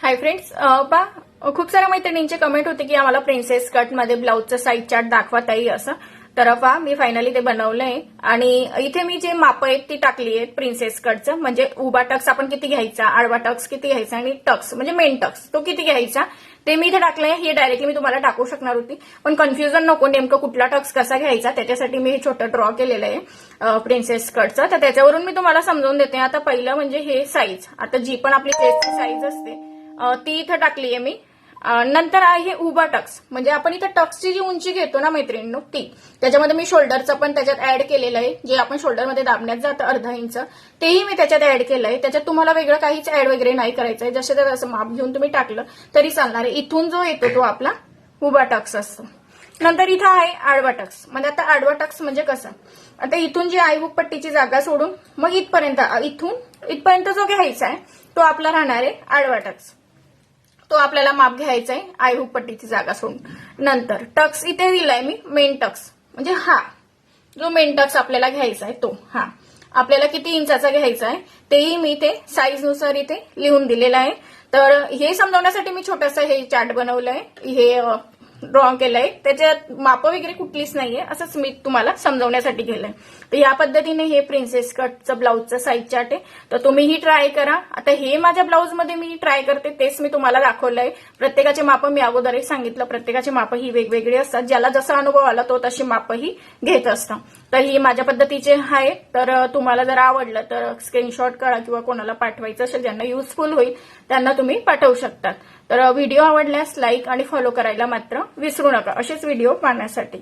Hi friends, खूप साऱ्या मैत्रिणींचे कमेंट होते की आम्हाला प्रिन्सेस कट मध्ये ब्लाऊजचं साईज चार्ट दाखवा ताई असं. तर मी फायनली ते बनवलंय आणि इथे मी जे माप आहेत ती टाकली आहेत प्रिन्सेस कटचं. म्हणजे उभा टक्स आपण किती घ्यायचा, आडवा टक्स किती घ्यायचा आणि टक्स म्हणजे मेन टक्स तो किती घ्यायचा ते मी इथे टाकलंय. हे डायरेक्टली मी तुम्हाला टाकू शकणार होती, पण कन्फ्युजन नको नेमकं कुठला टक्स कसा घ्यायचा, त्याच्यासाठी मी हे छोटं ड्रॉ केलेलं आहे प्रिन्सेस कटचं. तर त्याच्यावरून मी तुम्हाला समजावून देते. आता पहिलं म्हणजे हे साईज, आता जी पण आपली चेस्टची साईज असते ती इथं टाकली आहे मी. नंतर आहे उभा टक्स, म्हणजे आपण इथं टक्सची जी उंची घेतो ना मैत्रिणींनो ती, त्याच्यामध्ये मी शोल्डरचं पण त्याच्यात ऍड केलेलं आहे. जे आपण शोल्डरमध्ये दाबण्यात जातं अर्धा इंच तेही मी त्याच्यात ऍड केलंय. त्याच्यात तुम्हाला वेगळं काहीच ऍड वगैरे नाही करायचंय, जसे तर असं माप घेऊन तुम्ही टाकलं तरी चालणार आहे. इथून जो येतो तो आपला उभा टक्स असतो. नंतर इथं आहे आडवा टक्स. म्हणजे आता आडवा टक्स म्हणजे कसं, आता इथून जी आयहुक पट्टीची जागा सोडून मग इथपर्यंत, इथपर्यंत जो घ्यायचा आहे तो आपला राहणार आहे आडवा टक्स. तो आपल्याला माप घ्यायचा आहे आयहुक पट्टीची जागा सोडून. नंतर टक्स इथे दिलाय मी मेन टक्स, म्हणजे हा जो मेन टक्स आपल्याला घ्यायचा आहे तो हा आपल्याला किती इंचाचा घ्यायचा आहे तेही मी ते साईज नुसार इथे लिहून दिलेलं आहे. तर हे समजवण्यासाठी मी छोटंसं हे चार्ट बनवलंय, हे ड्रॉ केलंय. त्याच्यात माप वगैरे कुठलीच नाहीये, असंच मी तुम्हाला समजवण्यासाठी केलंय. तर या पद्धतीने हे प्रिन्सेस कटचं ब्लाऊजचं साईज चार्ट आहे. तर तुम्हीही ट्राय करा. आता हे माझ्या ब्लाऊजमध्ये मी ट्राय करते, तेच मी तुम्हाला दाखवलंय. प्रत्येकाचे माप मी अगोदरही सांगितलं, प्रत्येकाचे माप ही वेगवेगळी असतात. ज्याला जसा अनुभव आला तो तशी मापही घेत असतं. तर ही माझ्या पद्धतीचे आहे. तर तुम्हाला जर आवडलं तर स्क्रीनशॉट काढा किंवा कोणाला पाठवायचं असेल ज्यांना युजफुल होईल त्यांना तुम्ही पाठवू शकतात. तर व्हिडिओ आवडल्यास लाईक आणि फॉलो करायला मात्र विसरू नका असेच व्हिडिओ पाहण्यासाठी.